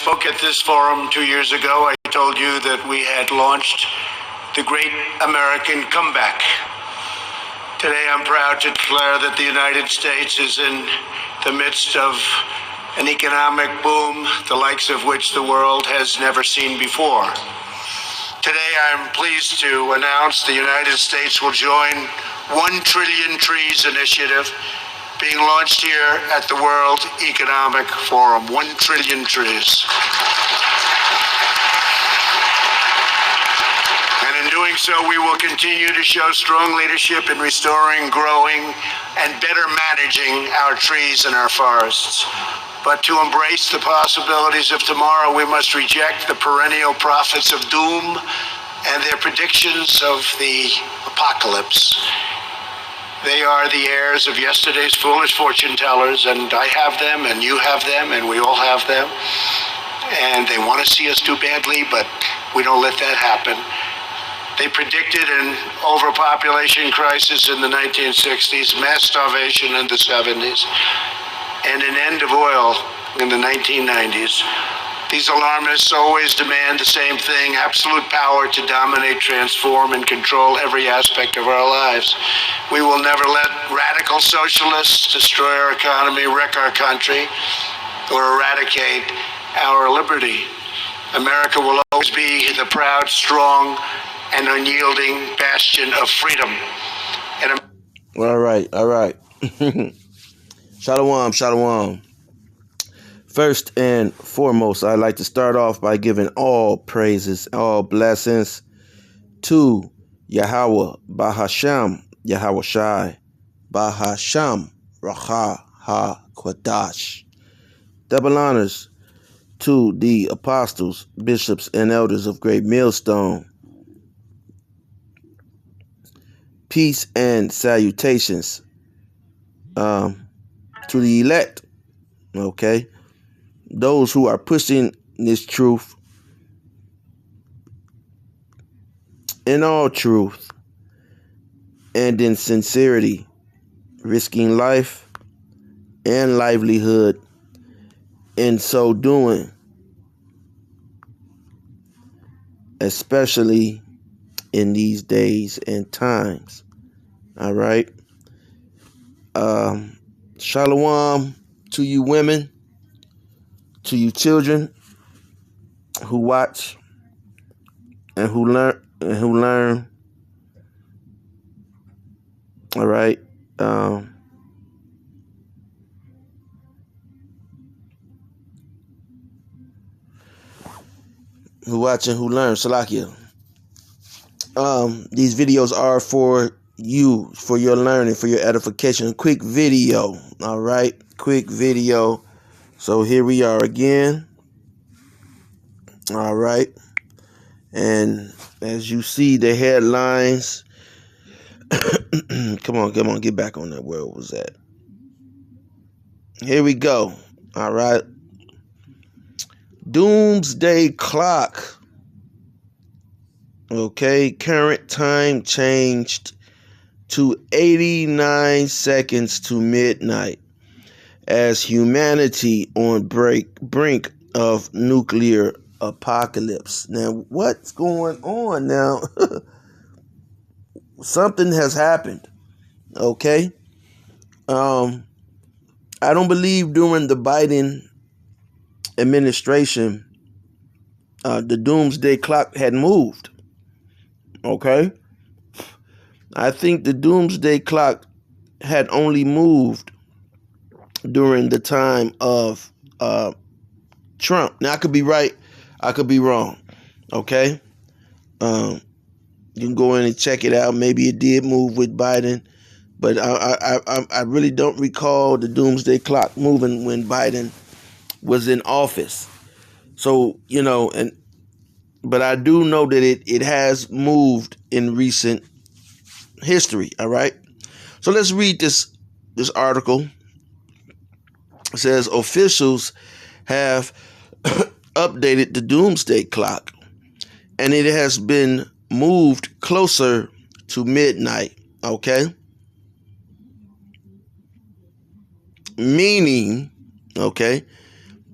spoke at this forum 2 years ago, I told you that we had launched the Great American Comeback. Today, I'm proud to declare that the United States is in the midst of an economic boom, the likes of which the world has never seen before. Today, I'm pleased to announce the United States will join 1 Trillion Trees initiative being launched here at the World Economic Forum. 1 trillion trees. And in doing so, we will continue to show strong leadership in restoring, growing, and better managing our trees and our forests. But to embrace the possibilities of tomorrow, we must reject the perennial prophets of doom and their predictions of the apocalypse. They are the heirs of yesterday's foolish fortune tellers, and I have them, and you have them, and we all have them. And they want to see us do badly, but we don't let that happen. They predicted an overpopulation crisis in the 1960s, mass starvation in the 70s, and an end of oil in the 1990s. These alarmists always demand the same thing: absolute power to dominate, transform, and control every aspect of our lives. We will never let radical socialists destroy our economy, wreck our country, or eradicate our liberty. America will always be the proud, strong, and unyielding bastion of freedom. And all right. Shalom. First and foremost, I'd like to start off by giving all praises, all blessings to Yahweh, Bahasham, Yahweh Shai, Bahasham, Racha HaKwadash. Double honors to the apostles, bishops, and elders of Great Millstone. Peace and salutations to the elect, okay? Those who are pushing this truth in all truth and in sincerity, risking life and livelihood in so doing, especially in these days and times. All right. Shalom to you women, to you children who watch and who learn. All right. Who watch and who learn. Salakia. These videos are for you, for your learning, for your edification. Quick video. All right. Quick video. So here we are again. All right. And as you see the headlines, come on, get back on that. Where was that? Here we go. All right. Doomsday clock. Okay. Current time changed to 89 seconds to midnight as humanity on brink of nuclear apocalypse. Now, what's going on now? Something has happened. Okay. I don't believe during the Biden administration, the doomsday clock had moved. Okay. I think the doomsday clock had only moved during the time of Trump. Now, I could be right, I could be wrong. Okay? You can go in and check it out. Maybe it did move with Biden, but I really don't recall the doomsday clock moving when Biden was in office. So, but I do know that it has moved in recent history. All right? So let's read this article. It says officials have updated the doomsday clock, and it has been moved closer to midnight. Okay? Meaning, okay,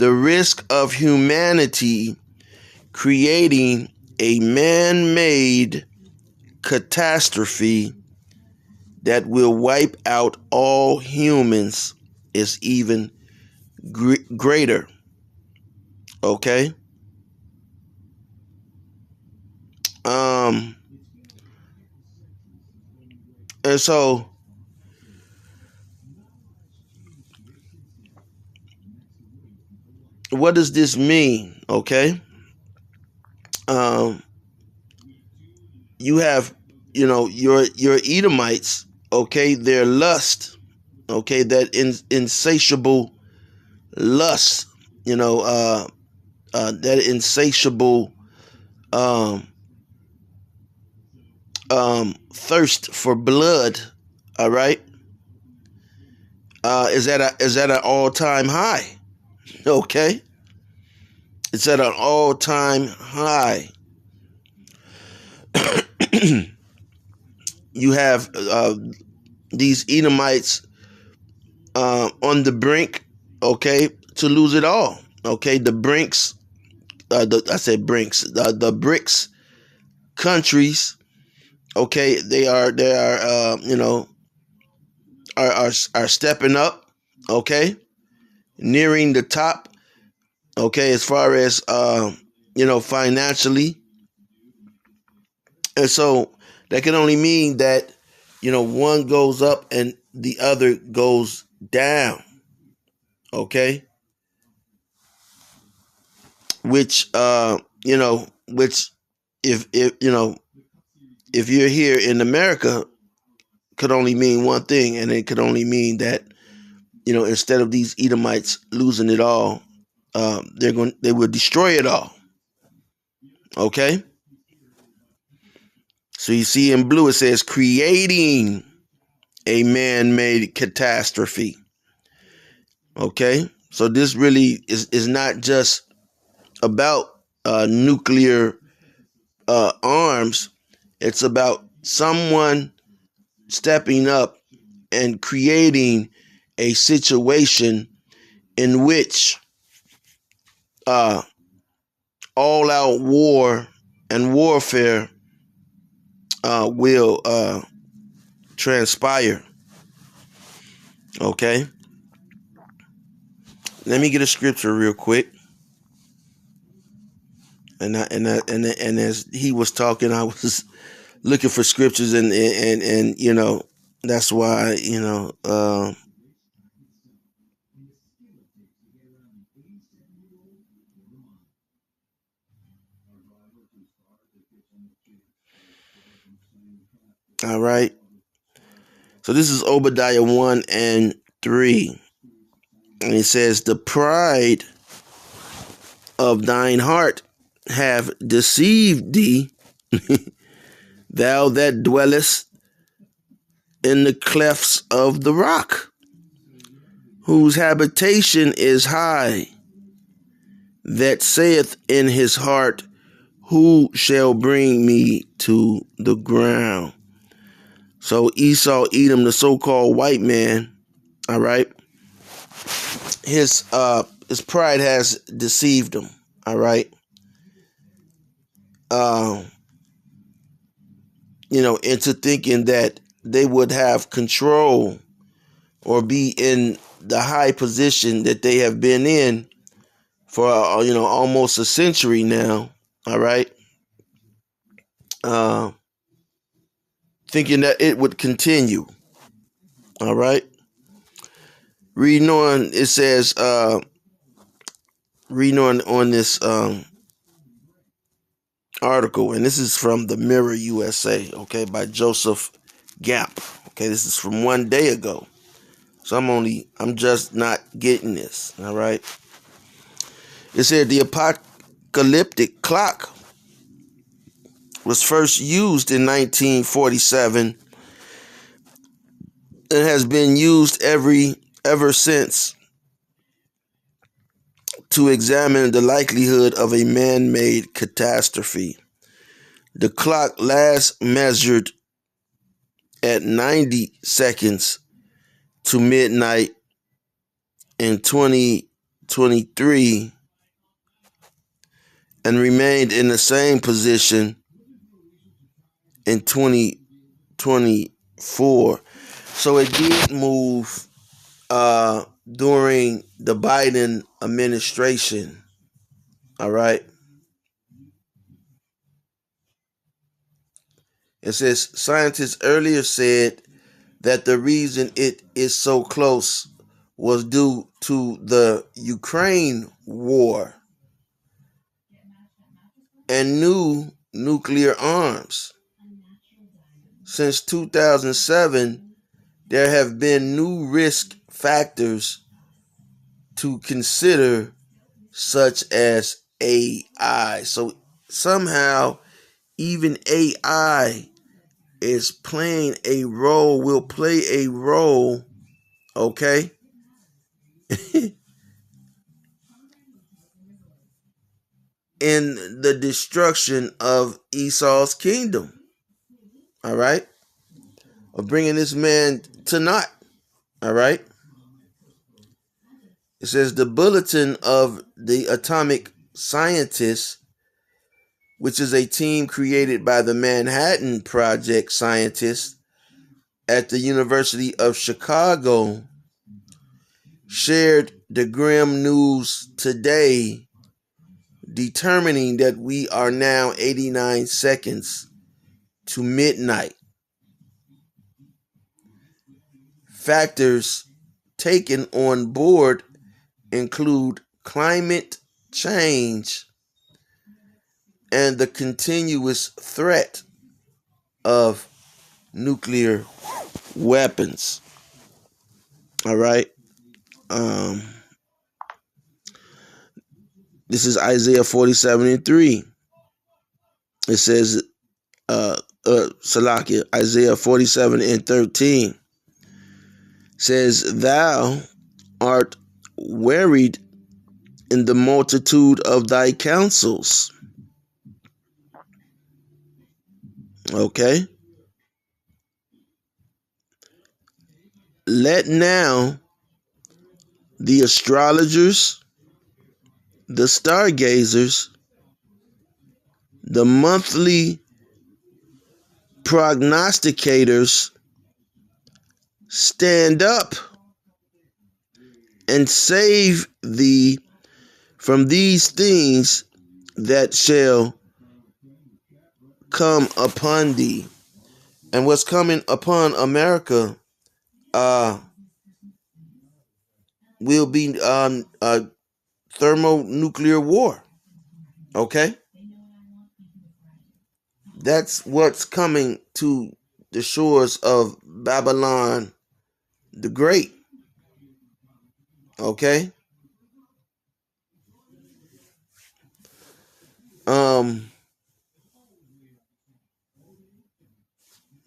the risk of humanity creating a man-made catastrophe that will wipe out all humans is even greater. Okay? And so what does this mean? Okay? You have, your Edomites, okay, their lust, okay, that insatiable lust, that insatiable um, thirst for blood, all right, is at an all-time high. Okay, it's at an all-time high. You have these Edomites on the brink, okay, to lose it all. Okay, the brinks, I said brinks, the BRICS countries. Okay, they are are stepping up. Okay, nearing the top. Okay, as far as financially, and so that can only mean that one goes up and the other goes down. Okay, which which if you're here in America, could only mean one thing, and it could only mean that instead of these Edomites losing it all, they will destroy it all. Okay, so you see in blue it says creating a man-made catastrophe. Okay, so this really is not just about nuclear arms. It's about someone stepping up and creating a situation in which all-out war and warfare will transpire. Okay, let me get a scripture real quick. And as he was talking, I was looking for scriptures, and that's why all right. So this is Obadiah 1:3, and it says, "The pride of thine heart have deceived thee, thou that dwellest in the clefts of the rock, whose habitation is high, that saith in his heart, who shall bring me to the ground?" So Esau, Edom, the so-called white man, all right, his pride has deceived him, all right, into thinking that they would have control or be in the high position that they have been in for almost a century now, all right, thinking that it would continue, all right. Reading on, it says, reading on this article, and this is from the Mirror USA, okay, by Joseph Gap. Okay, this is from one day ago. So I'm just not getting this, all right. It said the apocalyptic clock was first used in 1947 and has been used ever since to examine the likelihood of a man-made catastrophe. The clock last measured at 90 seconds to midnight in 2010 2023 and remained in the same position in 2024. So it did move during the Biden administration. All right. It says scientists earlier said that the reason it is so close was due to the Ukraine war and new nuclear arms. Since 2007, there have been new risk factors to consider, such as AI. So somehow, even AI is playing a role, will play a role, okay, in the destruction of Esau's kingdom, all right, of bringing this man to naught, all right. It says the Bulletin of the Atomic Scientists, which is a team created by the Manhattan Project scientists at the University of Chicago, shared the grim news today, determining that we are now 89 seconds to midnight. Factors taken on board include climate change and the continuous threat of nuclear weapons. All right. This is Isaiah 47:3. It says, Salakia, Isaiah 47:13 says, "Thou art wearied in the multitude of thy counsels." Okay. Let now the astrologers, the stargazers, the monthly prognosticators stand up and save thee from these things that shall come upon thee. And what's coming upon America will be thermonuclear war. Okay? That's what's coming to the shores of Babylon the Great. Okay? Let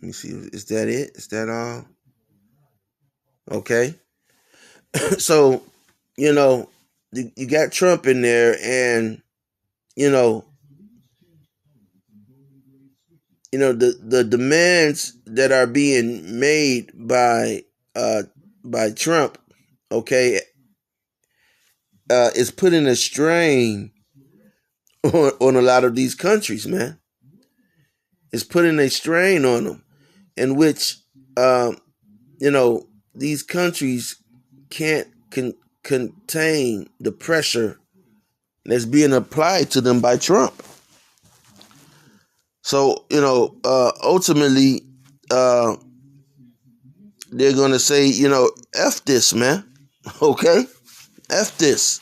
me see. Is that it? Is that all? Okay. So, you got Trump in there, and the demands that are being made by Trump, okay, is putting a strain on a lot of these countries, man. It's putting a strain on them, in which these countries can't contain the pressure that's being applied to them by Trump. So, ultimately, they're going to say, F this, man. Okay? F this.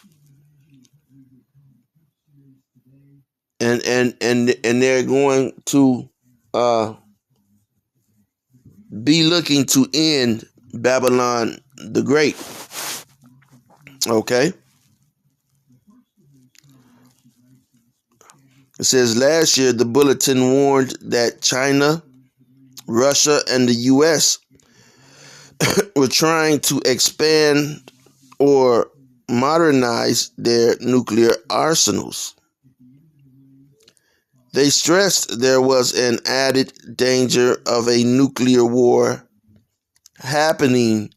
And they're going to be looking to end Babylon the Great. Okay? It says last year the bulletin warned that China, Russia, and the U.S. were trying to expand or modernize their nuclear arsenals. They stressed there was an added danger of a nuclear war happening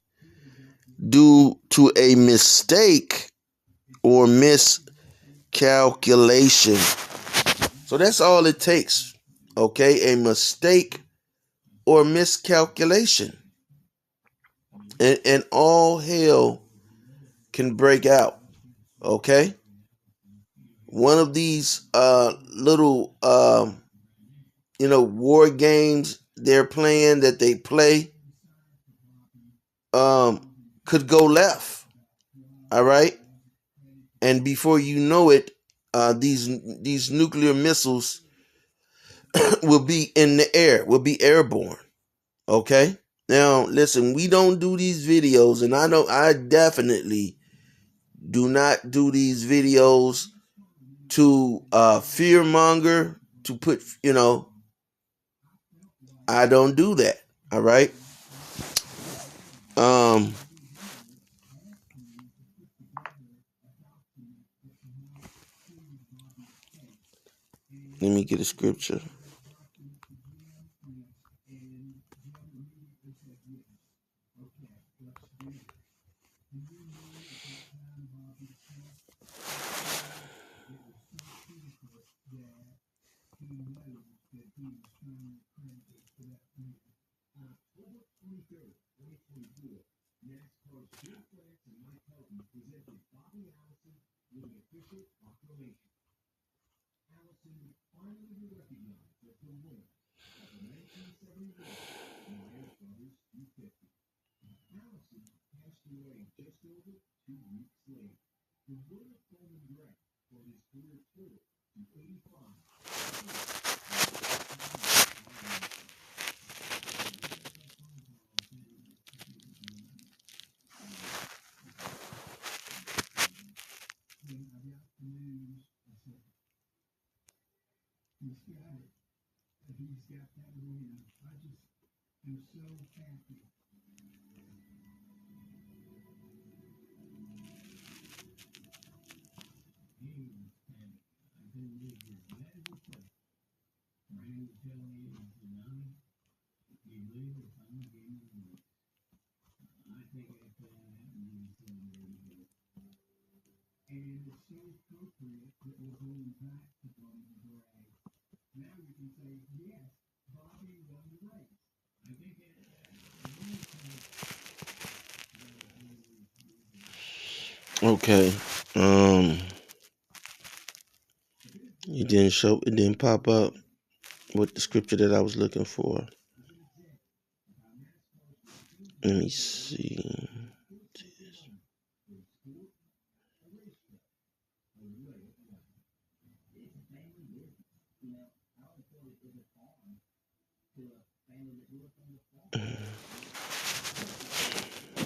due to a mistake or miscalculation. So that's all it takes, okay? A mistake or miscalculation. And all hell can break out, okay? One of these little, war games they're playing that they play could go left, all right? And before you know it, these nuclear missiles will be in the air, will be airborne. Okay? Now, listen, we don't do these videos, and I definitely do not do these videos to fear monger, to put, I don't do that. All right? Um let me get a scripture. Okay. It didn't pop up with the scripture that I was looking for. Let me see.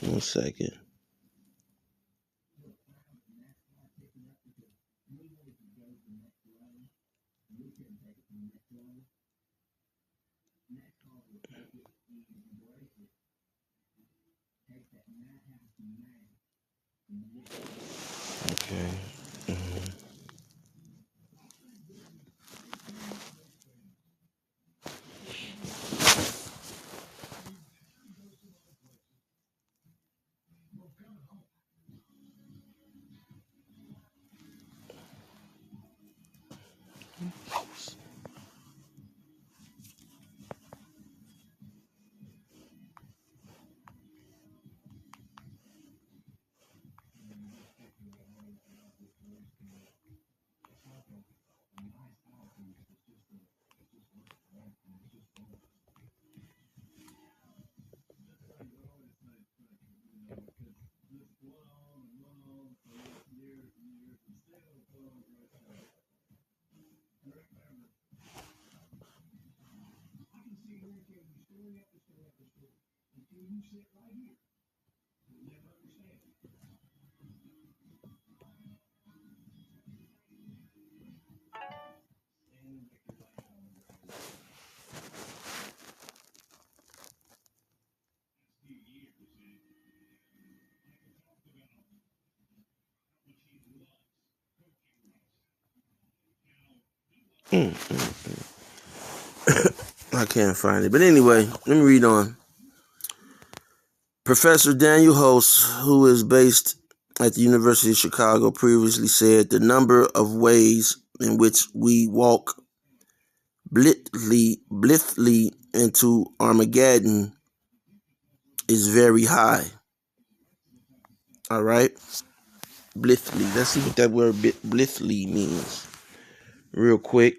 One second. Okay. I can't find it. But anyway, let me read on. Professor Daniel Host, who is based at the University of Chicago previously said the number of ways in which we walk blithely into Armageddon is very high. All right? Blithely. Let's see what that word blithely means. Real quick.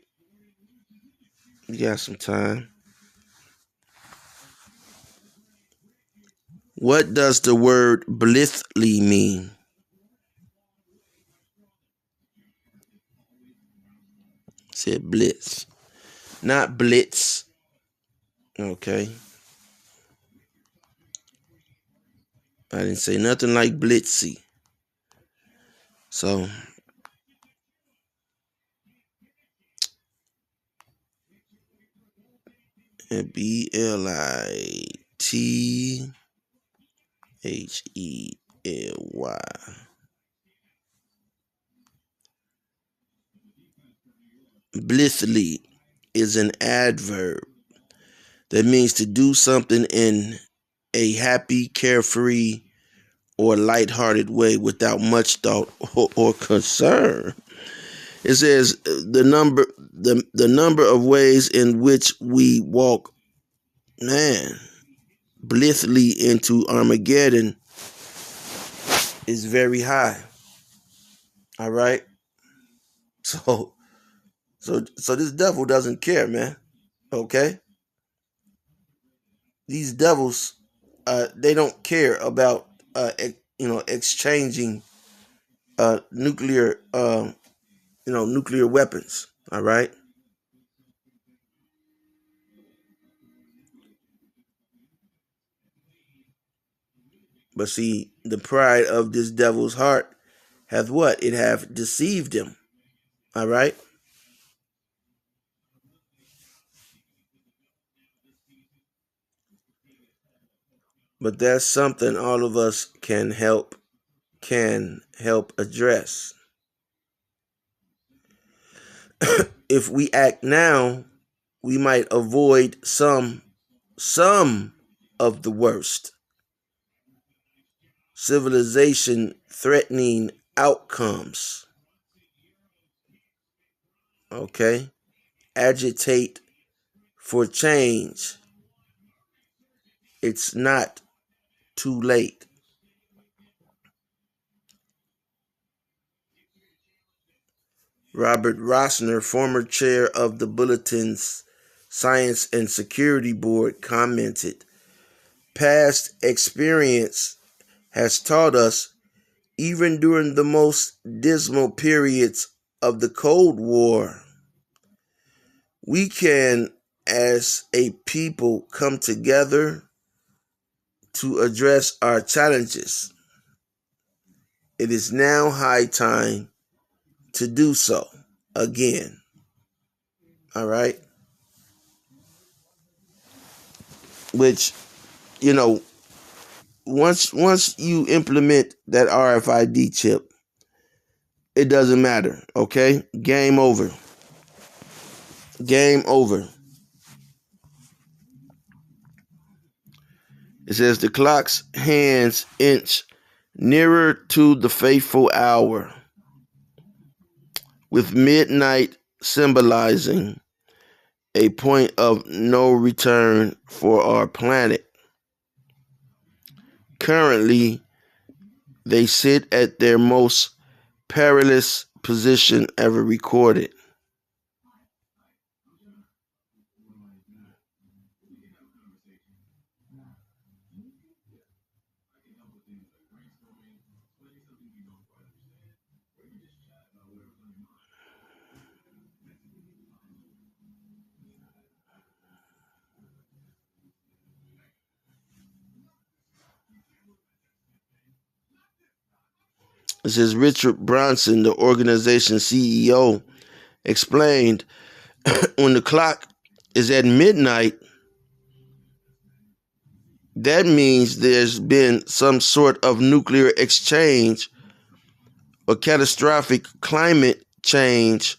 We got some time. What does the word blithely mean? It said blitz. Not blitz. Okay. I didn't say nothing like blitzy. So, blithely. Blithely is an adverb that means to do something in a happy, carefree, or lighthearted way without much thought or concern. It says the number of ways in which we walk, blithely into Armageddon is very high. All right? So this devil doesn't care, man. Okay? These devils, they don't care about exchanging nuclear nuclear weapons. All right? But see, the pride of this devil's heart hath what? It hath deceived him. All right? But that's something all of us can help address. If we act now, we might avoid some of the worst civilization threatening outcomes. Okay? Agitate for change. It's not too late. Robert Rossner, former chair of the Bulletin's Science and Security Board, commented, "Past experience has taught us, even during the most dismal periods of the Cold War, we can, as a people, come together to address our challenges. It is now high time to do so again." All right? Which, once you implement that RFID chip, it doesn't matter, okay? Game over. Game over. It says the clock's hands inch nearer to the fateful hour, with midnight symbolizing a point of no return for our planet. Currently, they sit at their most perilous position ever recorded. It says Richard Branson, the organization's CEO, explained, when the clock is at midnight, that means there's been some sort of nuclear exchange or catastrophic climate change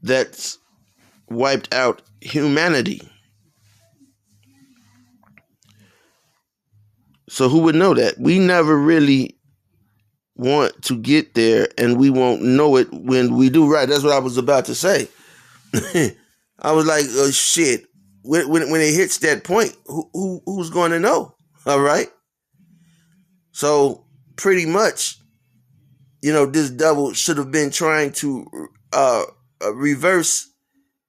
that's wiped out humanity. So who would know that? We never really want to get there, and we won't know it when we do. Right, that's what I was about to say. I was like, oh shit. When it hits that point, who's going to know? All right. So pretty much, this devil should have been trying to reverse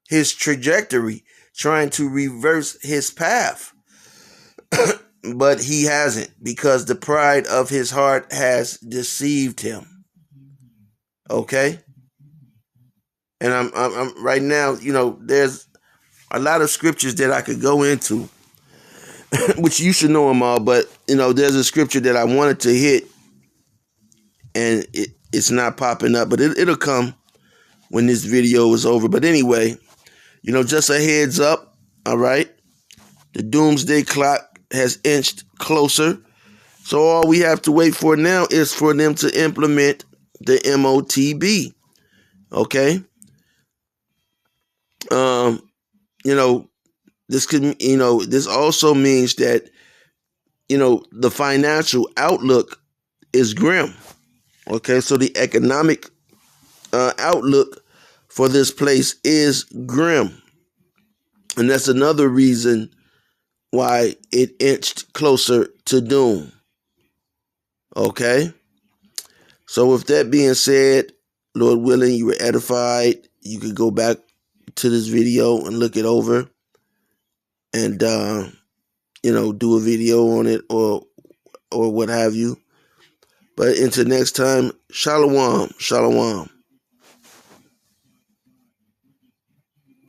his trajectory, trying to reverse his path. But he hasn't, because the pride of his heart has deceived him. Okay? And I'm right now, there's a lot of scriptures that I could go into, which you should know them all, but there's a scripture that I wanted to hit, and it's not popping up, but it'll come when this video is over. But anyway, just a heads up, all right? The doomsday clock has inched closer. So all we have to wait for now is for them to implement the MOTB. Okay? This also means that, the financial outlook is grim. Okay? So the economic outlook for this place is grim. And that's another reason why it inched closer to doom. Okay? So with that being said, Lord willing, you were edified. You could go back to this video and look it over and, do a video on it or what have you. But until next time, shalom, shalom.